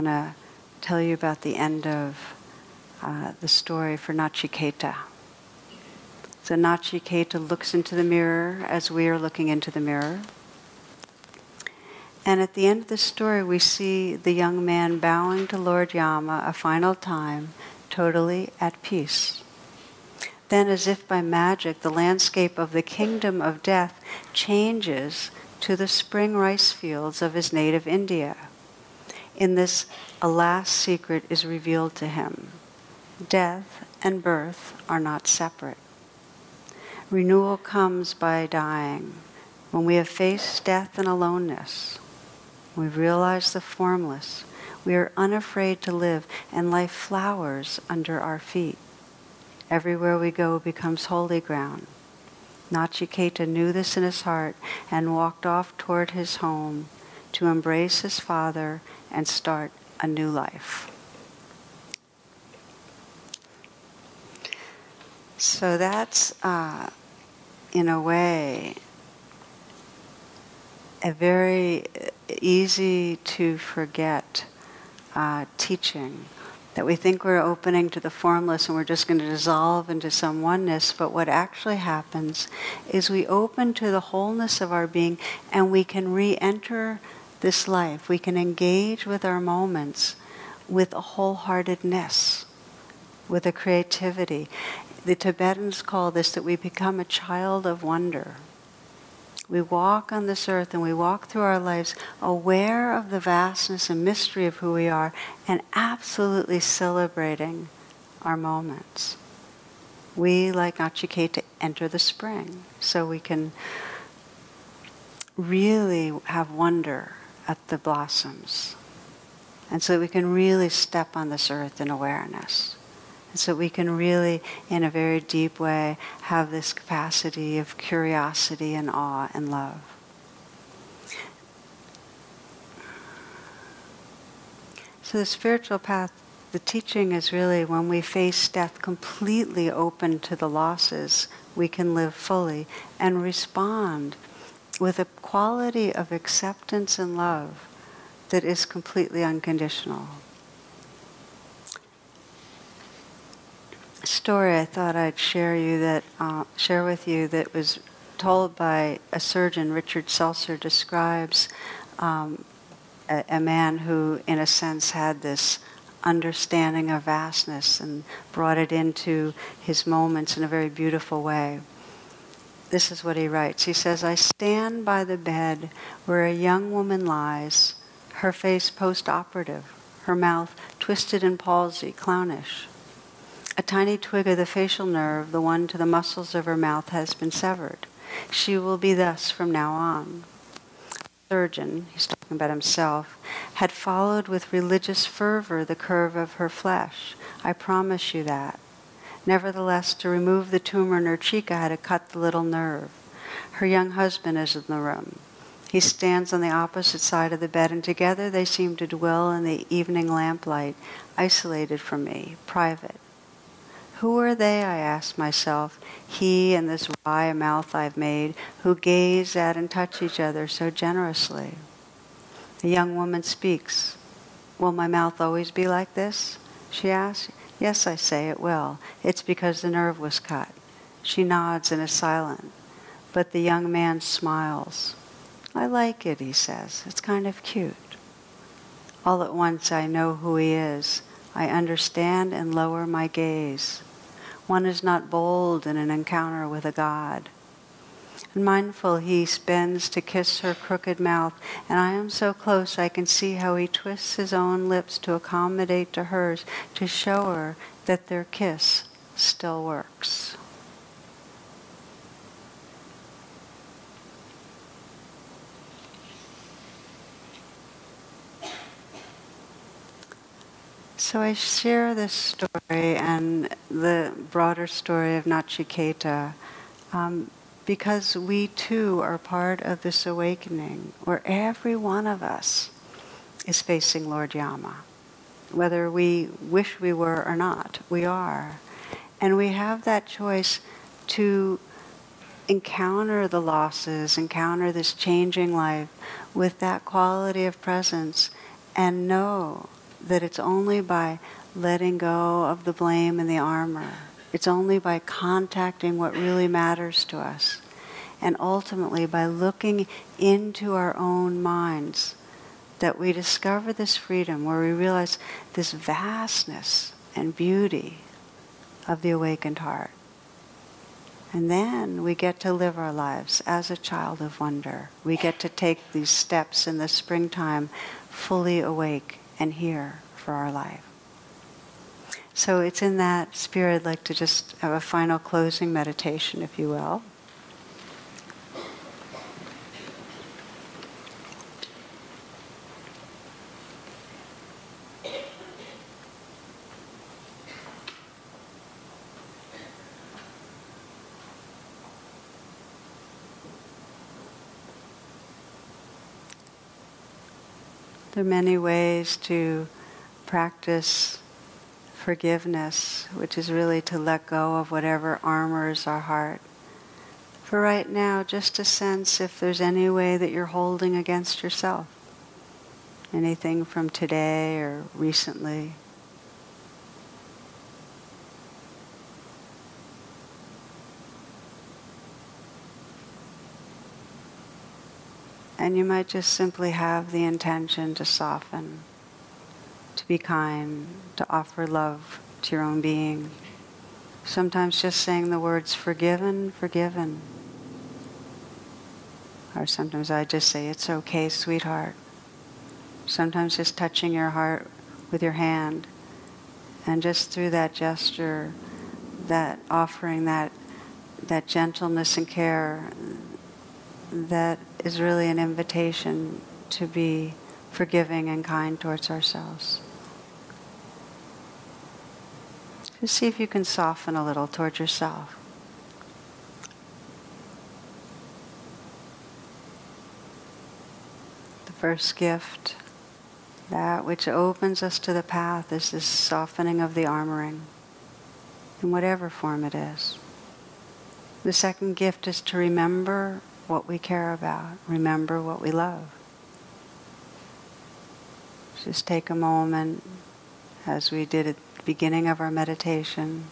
want to tell you about the end of the story for Nachiketa. So Nachiketa looks into the mirror as we are looking into the mirror. And at the end of the story, we see the young man bowing to Lord Yama a final time, totally at peace. Then, as if by magic, the landscape of the kingdom of death changes to the spring rice fields of his native India. In this, a last secret is revealed to him. Death and birth are not separate. Renewal comes by dying. When we have faced death and aloneness, we realize the formless. We are unafraid to live, and life flowers under our feet. Everywhere we go becomes holy ground. Nachiketa knew this in his heart and walked off toward his home to embrace his father and start a new life. So that's, in a way, a very easy to forget teaching, that we think we're opening to the formless and we're just going to dissolve into some oneness, but what actually happens is we open to the wholeness of our being and we can re-enter this life. We can engage with our moments with a wholeheartedness, with a creativity. The Tibetans call this that we become a child of wonder. We walk on this earth and we walk through our lives aware of the vastness and mystery of who we are and absolutely celebrating our moments. We, like Nachiketa, enter the spring so we can really have wonder at the blossoms, and so we can really step on this earth in awareness. And so we can really, in a very deep way, have this capacity of curiosity and awe and love. So the spiritual path, the teaching is really when we face death completely open to the losses, we can live fully and respond with a quality of acceptance and love that is completely unconditional. Story I thought I'd share with you that was told by a surgeon. Richard Seltzer describes a man who, in a sense, had this understanding of vastness and brought it into his moments in a very beautiful way. This is what he writes. He says, "I stand by the bed where a young woman lies, her face post-operative, her mouth twisted in palsy, clownish. A tiny twig of the facial nerve, the one to the muscles of her mouth, has been severed. She will be thus from now on." The surgeon, he's talking about himself, had followed with religious fervor the curve of her flesh. "I promise you that. Nevertheless, to remove the tumor in her cheek, I had to cut the little nerve. Her young husband is in the room. He stands on the opposite side of the bed, and together they seem to dwell in the evening lamplight, isolated from me, private. Who are they, I ask myself, he and this wry mouth I've made, who gaze at and touch each other so generously? The young woman speaks. "Will my mouth always be like this?" she asks. "Yes," I say, "it will. It's because the nerve was cut." She nods and is silent. But the young man smiles. "I like it," he says. "It's kind of cute." All at once I know who he is. I understand and lower my gaze. One is not bold in an encounter with a god. And mindful, he bends to kiss her crooked mouth, and I am so close I can see how he twists his own lips to accommodate to hers, to show her that their kiss still works. So I share this story and the broader story of Nachiketa because we too are part of this awakening where every one of us is facing Lord Yama. Whether we wish we were or not, we are. And we have that choice to encounter the losses, encounter this changing life with that quality of presence and know that it's only by letting go of the blame and the armor, it's only by contacting what really matters to us, and ultimately by looking into our own minds, that we discover this freedom where we realize this vastness and beauty of the awakened heart. And then we get to live our lives as a child of wonder. We get to take these steps in the springtime fully awake and here for our life. So it's in that spirit I'd like to just have a final closing meditation, if you will. There are many ways to practice forgiveness, which is really to let go of whatever armors our heart. For right now, just to sense if there's any way that you're holding against yourself. Anything from today or recently. And you might just simply have the intention to soften, to be kind, to offer love to your own being. Sometimes just saying the words, forgiven, forgiven. Or sometimes I just say, it's okay, sweetheart. Sometimes just touching your heart with your hand. And just through that gesture, that offering that gentleness and care, that is really an invitation to be forgiving and kind towards ourselves. Just see if you can soften a little towards yourself. The first gift, that which opens us to the path, is this softening of the armoring, in whatever form it is. The second gift is to remember what we care about, remember what we love. Just take a moment, as we did at the beginning of our meditation,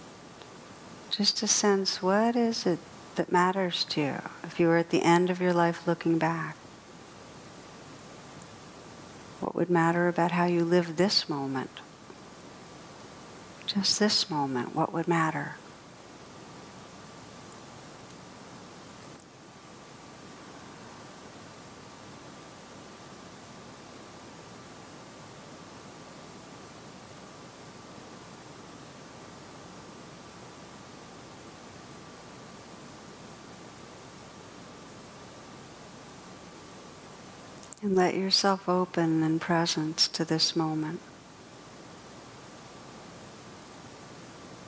just to sense what is it that matters to you. If you were at the end of your life looking back, what would matter about how you live this moment? Just this moment, what would matter? And let yourself open in presence to this moment.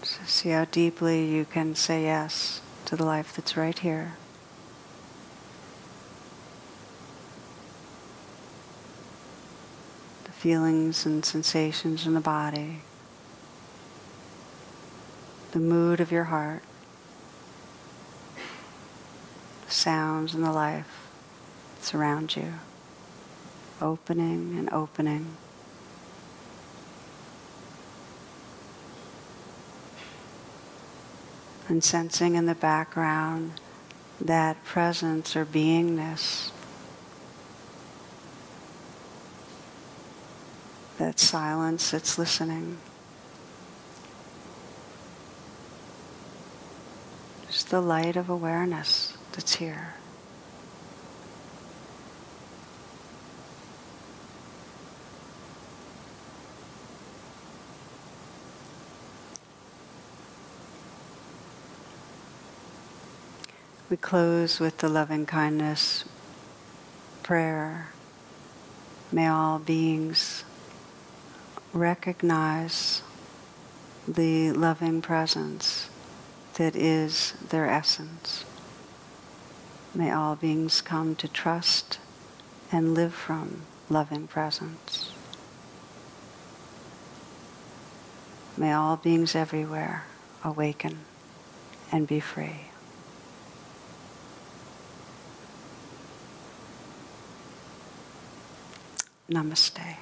So see how deeply you can say yes to the life that's right here. The feelings and sensations in the body. The mood of your heart. The sounds and the life that surround you. Opening and opening. And sensing in the background that presence or beingness, that silence that's listening. Just the light of awareness that's here. We close with the loving kindness prayer. May all beings recognize the loving presence that is their essence. May all beings come to trust and live from loving presence. May all beings everywhere awaken and be free. Namaste.